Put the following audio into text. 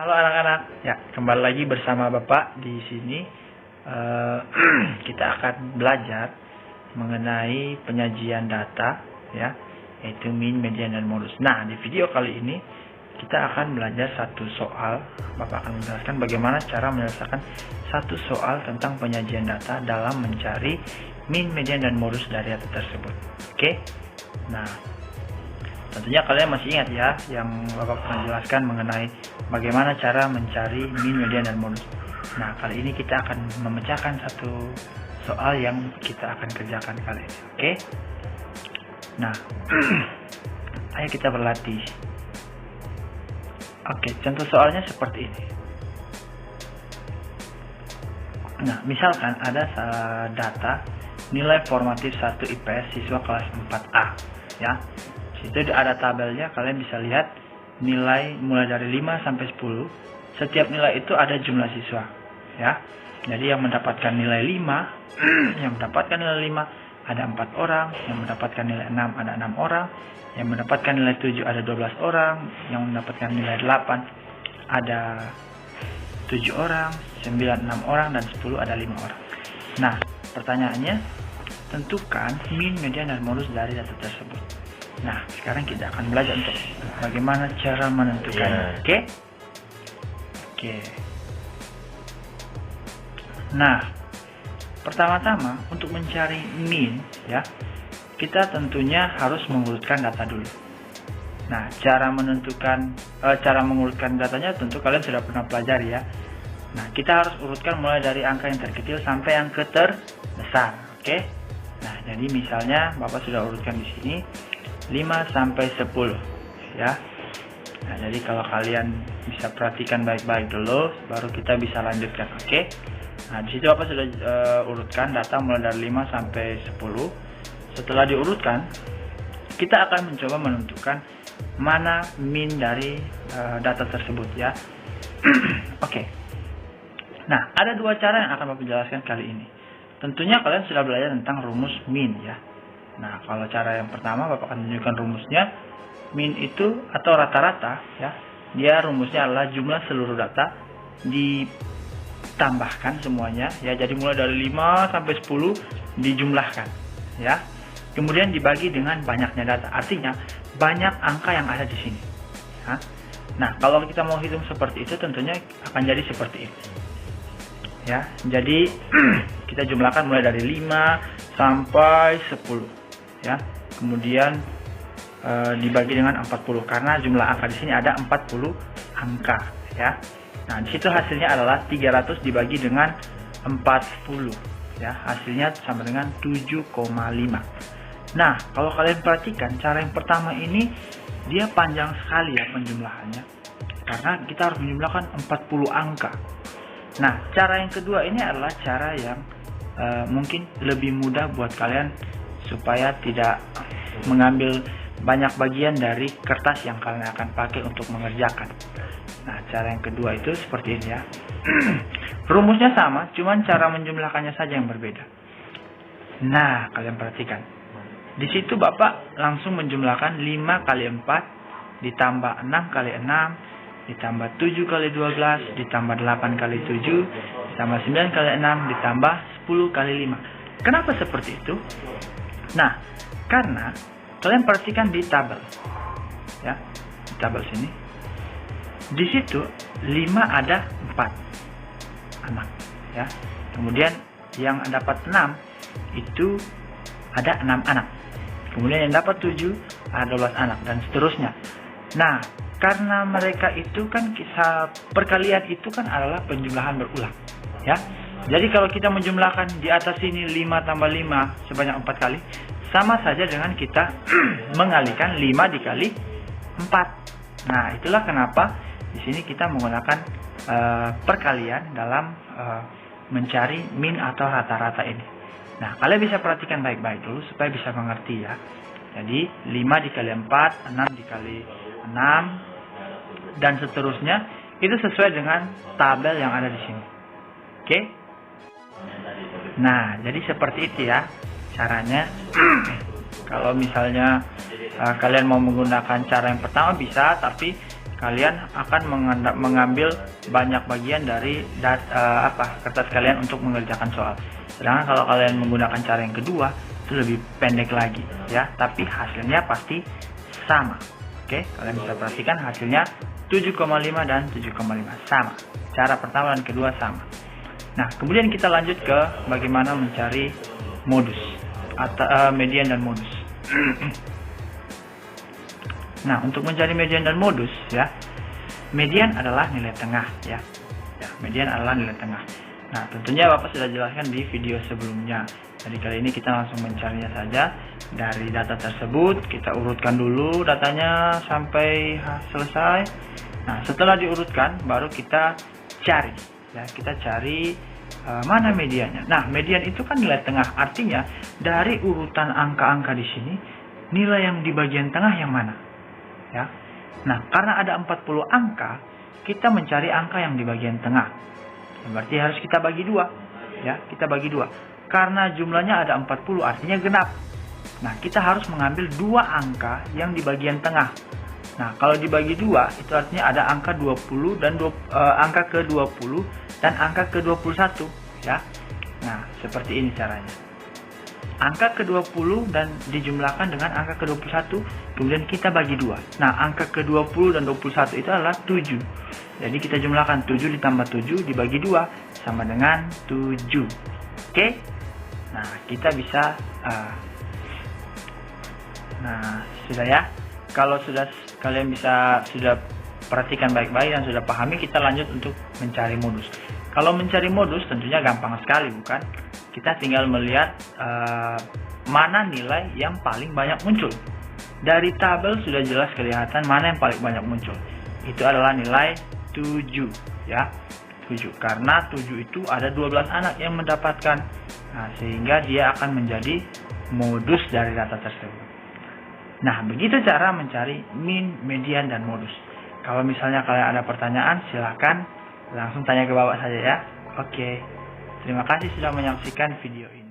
Halo anak-anak, ya kembali lagi bersama Bapak di sini. Kita akan belajar mengenai penyajian data, ya, yaitu min, median, dan modus. Nah, di video kali ini kita akan belajar satu soal. Bapak akan menjelaskan bagaimana cara menyelesaikan satu soal tentang penyajian data dalam mencari min, median, dan modus dari data tersebut. Oke, nah. Tentunya kalian masih ingat ya yang Bapak pernah jelaskan mengenai bagaimana cara mencari min, median, dan modus. Nah, kali ini kita akan memecahkan satu soal yang kita akan kerjakan kali ini. Oke? Nah, ayo kita berlatih. Oke, contoh soalnya seperti ini. Nah, misalkan ada data nilai formatif 1 IPS siswa kelas 4A, ya. Itu ada tabelnya, kalian bisa lihat nilai mulai dari 5 sampai 10. Setiap nilai itu ada jumlah siswa, ya. Jadi yang mendapatkan nilai 5, yang mendapatkan nilai 5 ada 4 orang, yang mendapatkan nilai 6 ada 6 orang, yang mendapatkan nilai 7 ada 12 orang, yang mendapatkan nilai 8 ada 7 orang, 9 6 orang, dan 10 ada 5 orang. Nah, pertanyaannya, tentukan min, median, dan modus dari data tersebut. Nah, sekarang kita akan belajar untuk bagaimana cara menentukannya. Oke. Nah, pertama-tama untuk mencari min, ya, kita tentunya harus mengurutkan data dulu. Nah, cara mengurutkan datanya tentu kalian sudah pernah pelajari ya. Nah, kita harus urutkan mulai dari angka yang terkecil sampai yang terbesar. Oke. Nah, jadi misalnya Bapak sudah urutkan di sini 5 sampai 10, ya. Nah, jadi kalau kalian bisa perhatikan baik-baik dulu, baru kita bisa lanjutkan. Oke. Nah, di situ Bapak sudah urutkan data mulai dari 5 sampai 10. Setelah diurutkan, kita akan mencoba menentukan mana min dari data tersebut, ya. Oke. Nah, ada dua cara yang akan Bapak jelaskan kali ini. Tentunya kalian sudah belajar tentang rumus min, ya. Nah, kalau cara yang pertama Bapak akan menunjukkan rumusnya. Min itu atau rata-rata, ya. Dia rumusnya adalah jumlah seluruh data ditambahkan semuanya, ya. Jadi mulai dari 5 sampai 10 dijumlahkan, ya. Kemudian dibagi dengan banyaknya data. Artinya banyak angka yang ada di sini. Ya. Nah, kalau kita mau hitung seperti itu tentunya akan jadi seperti ini. Ya. Jadi kita jumlahkan mulai dari 5 sampai 10. Ya, kemudian dibagi dengan 40 karena jumlah angka di sini ada 40 angka, ya. Nah, di situ hasilnya adalah 300 dibagi dengan 40, ya. Hasilnya sama dengan 7,5. Nah, kalau kalian perhatikan cara yang pertama ini dia panjang sekali ya penjumlahannya. Karena kita harus menjumlahkan 40 angka. Nah, cara yang kedua ini adalah cara yang mungkin lebih mudah buat kalian supaya tidak mengambil banyak bagian dari kertas yang kalian akan pakai untuk mengerjakan. Nah, cara yang kedua itu seperti ini ya. Rumusnya sama, cuman cara menjumlahkannya saja yang berbeda. Nah, kalian perhatikan. Di situ Bapak langsung menjumlahkan 5 kali 4 ditambah 6 kali 6 ditambah 7 kali 12 ditambah 8 kali 7 ditambah 9 kali 6 ditambah 10 kali 5. Kenapa seperti itu? Nah, karena kalian perhatikan di tabel, ya, di tabel sini, di situ 5 ada 4 anak, ya. Kemudian yang dapat 6 itu ada 6 anak. Kemudian yang dapat 7 ada 12 anak dan seterusnya. Nah, karena mereka itu kan kisah perkalian itu kan adalah penjumlahan berulang, ya. Jadi kalau kita menjumlahkan di atas sini 5 tambah 5 sebanyak 4 kali, sama saja dengan kita mengalihkan 5 dikali 4. Nah, itulah kenapa di sini kita menggunakan perkalian dalam mencari min atau rata-rata ini. Nah, kalian bisa perhatikan baik-baik dulu supaya bisa mengerti ya. Jadi 5 dikali 4, 6 dikali 6, dan seterusnya itu sesuai dengan tabel yang ada di sini. Oke? Nah, jadi seperti itu ya caranya. Kalau misalnya kalian mau menggunakan cara yang pertama bisa, tapi kalian akan mengambil banyak bagian dari kertas kalian untuk mengerjakan soal. Sedangkan kalau kalian menggunakan cara yang kedua, itu lebih pendek lagi ya, tapi hasilnya pasti sama. Oke, kalian bisa perhatikan hasilnya 7,5 dan 7,5 sama. Cara pertama dan kedua sama. Nah, kemudian kita lanjut ke bagaimana mencari modus atau median dan modus. Nah, untuk mencari median dan modus ya, median adalah nilai tengah ya. Median adalah nilai tengah. Nah, tentunya Bapak sudah jelaskan di video sebelumnya. Jadi kali ini kita langsung mencarinya saja. Dari data tersebut kita urutkan dulu datanya sampai selesai. Nah, setelah diurutkan baru kita cari ya, kita cari mana mediannya. Nah, median itu kan nilai tengah, artinya dari urutan angka-angka di sini nilai yang di bagian tengah yang mana ya. Nah, karena ada 40 angka, kita mencari angka yang di bagian tengah. Berarti harus kita bagi dua ya, kita bagi dua. Karena jumlahnya ada 40 artinya genap. Nah, kita harus mengambil dua angka yang di bagian tengah. Nah, kalau dibagi dua itu artinya ada angka 20 dan angka ke-20 dan angka ke-21 ya. Nah, seperti ini caranya. Angka ke-20 dan dijumlahkan dengan angka ke-21, kemudian kita bagi dua. Nah, angka ke-20 dan 21 itu adalah 7. Jadi kita jumlahkan 7 ditambah 7 dibagi 2 sama dengan 7. Oke? Nah, kita bisa nah, sudah ya. Kalau kalian sudah perhatikan baik-baik dan sudah pahami, kita lanjut untuk mencari modus. Kalau mencari modus tentunya gampang sekali, bukan? Kita tinggal melihat mana nilai yang paling banyak muncul. Dari tabel sudah jelas kelihatan mana yang paling banyak muncul. Itu adalah nilai 7 ya. 7 karena 7 itu ada 12 anak yang mendapatkan. Nah, sehingga dia akan menjadi modus dari data tersebut. Nah, begitu cara mencari min, median, dan modus. Kalau misalnya kalian ada pertanyaan, silahkan langsung tanya ke Bapak saja ya. Oke. Terima kasih sudah menyaksikan video ini.